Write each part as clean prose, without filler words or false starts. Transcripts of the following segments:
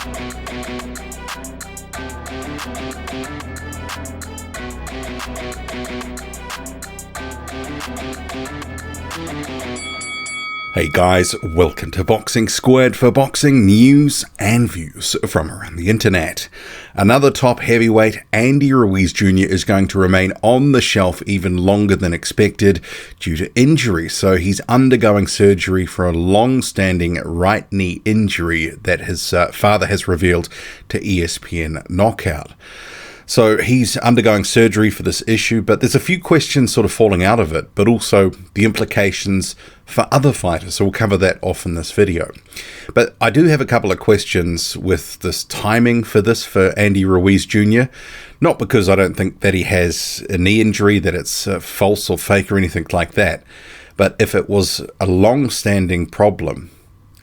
Hey guys, welcome to Boxing Squared for boxing news and views from around the internet. Another top heavyweight, Andy Ruiz Jr. is going to remain on the shelf even longer than expected due to injury. So he's undergoing surgery for a long-standing right knee injury that his father has revealed to ESPN Knockout. So he's undergoing surgery for this issue, but there's a few questions sort of falling out of it, but also the implications for other fighters. So we'll cover that off in this video. But I do have a couple of questions with this timing for this for Andy Ruiz Jr. Not because I don't think that he has a knee injury, that it's false or fake or anything like that, but if it was a long-standing problem,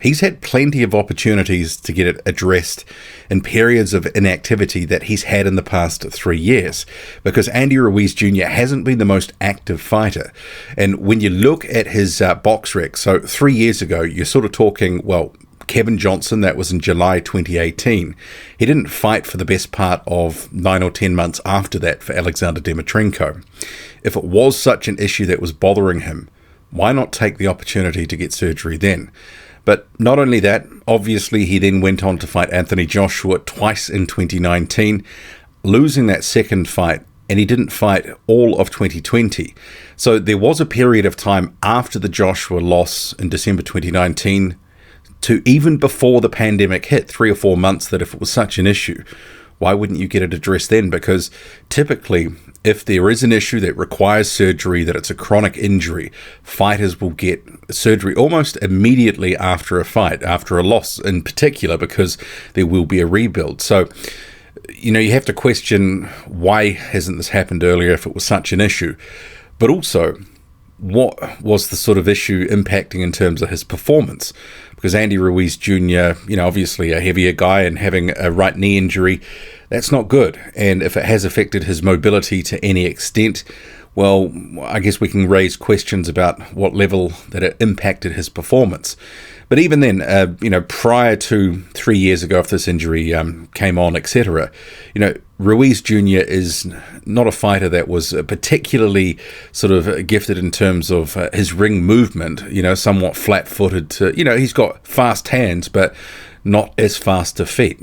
he's had plenty of opportunities to get it addressed in periods of inactivity that he's had in the past 3 years, because Andy Ruiz Jr. hasn't been the most active fighter. And when you look at his box rec, so 3 years ago, you're sort of talking, well, Kevin Johnson, that was in July 2018. He didn't fight for the best part of 9 or 10 months after that for Alexander Dimitrenko. If it was such an issue that was bothering him, why not take the opportunity to get surgery then? But not only that, obviously he then went on to fight Anthony Joshua twice in 2019, losing that second fight, and he didn't fight all of 2020. So there was a period of time after the Joshua loss in December 2019 to even before the pandemic hit, 3 or 4 months, that if it was such an issue, why wouldn't you get it addressed then? Because typically, if there is an issue that requires surgery, that it's a chronic injury, fighters will get surgery almost immediately after a fight, after a loss in particular, because there will be a rebuild. So, you know, you have to question, why hasn't this happened earlier if it was such an issue? But also, what was the sort of issue impacting in terms of his performance? Because Andy Ruiz Jr., you know, obviously a heavier guy and having a right knee injury, that's not good. And if it has affected his mobility to any extent, well, I guess we can raise questions about what level that it impacted his performance. But even then, you know, prior to 3 years ago, if this injury came on, etc., you know, Ruiz Jr. is not a fighter that was particularly sort of gifted in terms of his ring movement, you know, somewhat flat-footed to, you know, he's got fast hands, but not as fast a feet.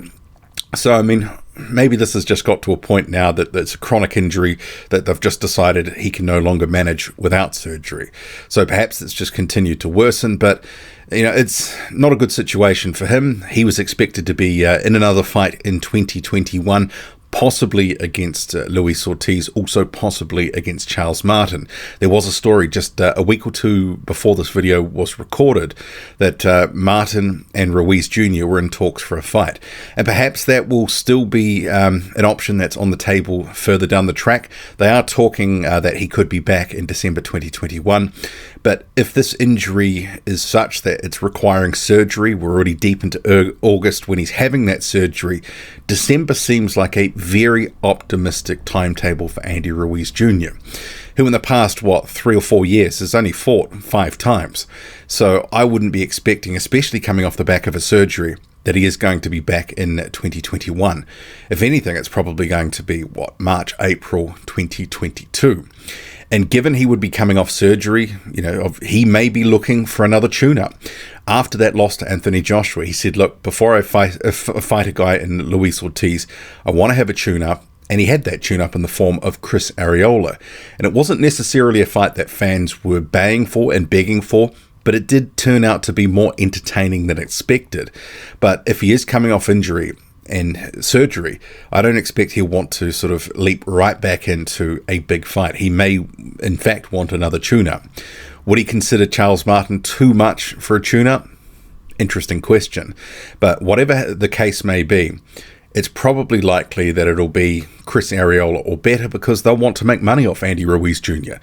So, I mean, maybe this has just got to a point now that it's a chronic injury that they've just decided he can no longer manage without surgery. So perhaps it's just continued to worsen, but you know, it's not a good situation for him. He was expected to be in another fight in 2021, possibly against Luis Ortiz, also possibly against Charles Martin. There was a story just a week or two before this video was recorded that Martin and Ruiz Jr. were in talks for a fight. And perhaps that will still be an option that's on the table further down the track. They are talking that he could be back in December 2021. But if this injury is such that it's requiring surgery, we're already deep into August when he's having that surgery, December seems like a very optimistic timetable for Andy Ruiz Jr., who in the past, 3 or 4 years, has only fought 5 times. So I wouldn't be expecting, especially coming off the back of a surgery, that he is going to be back in 2021. If anything, it's probably going to be, March, April 2022. And given he would be coming off surgery, you know, he may be looking for another tune-up. After that loss to Anthony Joshua, he said, look, before I fight a guy in Luis Ortiz, I want to have a tune-up. And he had that tune-up in the form of Chris Arreola. And it wasn't necessarily a fight that fans were baying for and begging for, but it did turn out to be more entertaining than expected. But if he is coming off injury and surgery, I don't expect he'll want to sort of leap right back into a big fight. He may, in fact, want another tune-up. Would he consider Charles Martin too much for a tune-up? Interesting question. But whatever the case may be, it's probably likely that it'll be Chris Arreola or better, because they'll want to make money off Andy Ruiz Jr.,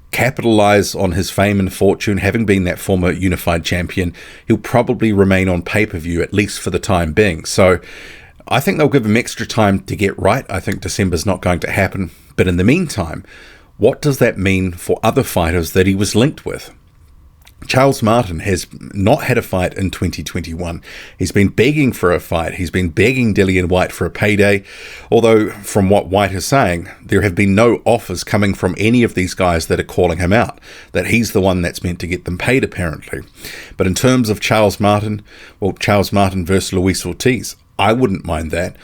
capitalize on his fame and fortune, having been that former unified champion. He'll probably remain on pay-per-view, at least for the time being. So I think they'll give him extra time to get right. I think December's not going to happen. But in the meantime, what does that mean for other fighters that he was linked with? Charles Martin has not had a fight in 2021. He's been begging for a fight. He's been begging Dillian Whyte for a payday. Although, from what Whyte is saying, there have been no offers coming from any of these guys that are calling him out. That he's the one that's meant to get them paid, apparently. But in terms of Charles Martin, well, Charles Martin versus Luis Ortiz, I wouldn't mind that.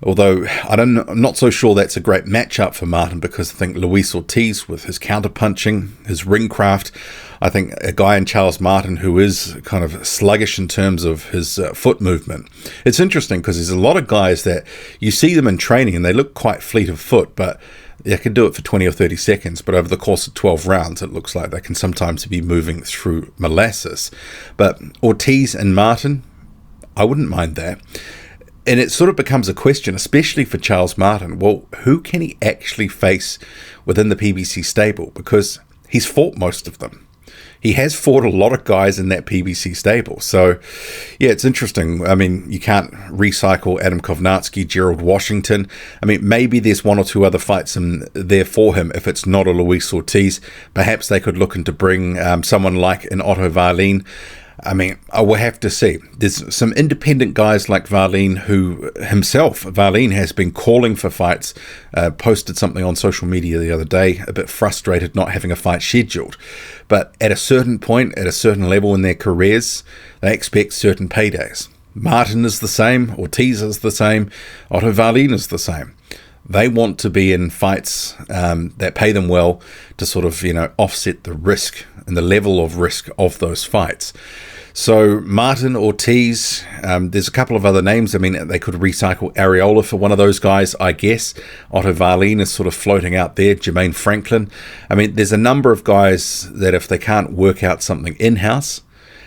Although I'm not so sure that's a great matchup for Martin, because I think Luis Ortiz, with his counterpunching, his ring craft, I think a guy in Charles Martin who is kind of sluggish in terms of his foot movement. It's interesting because there's a lot of guys that you see them in training and they look quite fleet of foot, but they can do it for 20 or 30 seconds. But over the course of 12 rounds, it looks like they can sometimes be moving through molasses. But Ortiz and Martin, I wouldn't mind that. And it sort of becomes a question, especially for Charles Martin. Well, who can he actually face within the PBC stable? Because he's fought most of them. He has fought a lot of guys in that PBC stable. So, yeah, it's interesting. I mean, you can't recycle Adam Kovnatsky, Gerald Washington. I mean, maybe there's one or two other fights in there for him if it's not a Luis Ortiz. Perhaps they could look into bring someone like an Otto Wallin. I mean, I will have to see. There's some independent guys like Wallin who himself, Wallin has been calling for fights, posted something on social media the other day, a bit frustrated not having a fight scheduled. But at a certain point, at a certain level in their careers, they expect certain paydays. Martin is the same, Ortiz is the same, Otto Wallin is the same. They want to be in fights that pay them well to sort of, offset the risk and the level of risk of those fights. So Martin, Ortiz, there's a couple of other names. I mean, they could recycle Areola for one of those guys, I guess. Otto Wallin is sort of floating out there. Jermaine Franklin. I mean, there's a number of guys that if they can't work out something in-house.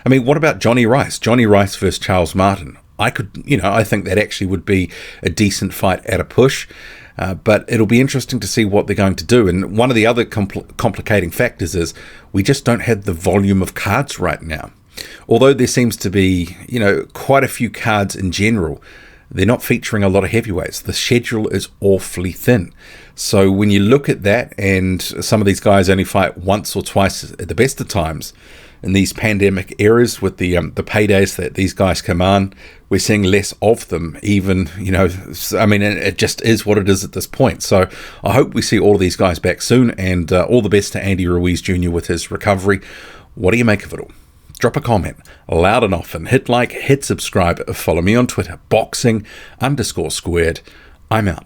I mean, what about Johnny Rice? Johnny Rice versus Charles Martin. I think that actually would be a decent fight at a push. But it'll be interesting to see what they're going to do. And one of the other complicating factors is we just don't have the volume of cards right now. Although there seems to be, quite a few cards in general, they're not featuring a lot of heavyweights. The schedule is awfully thin. So when you look at that, and some of these guys only fight once or twice at the best of times, in these pandemic eras with the paydays that these guys command, we're seeing less of them even, I mean, it just is what it is at this point. So I hope we see all of these guys back soon, and all the best to Andy Ruiz Jr. with his recovery. What do you make of it all? Drop a comment loud and often. Hit like, hit subscribe, follow me on Twitter, boxing_squared. I'm out.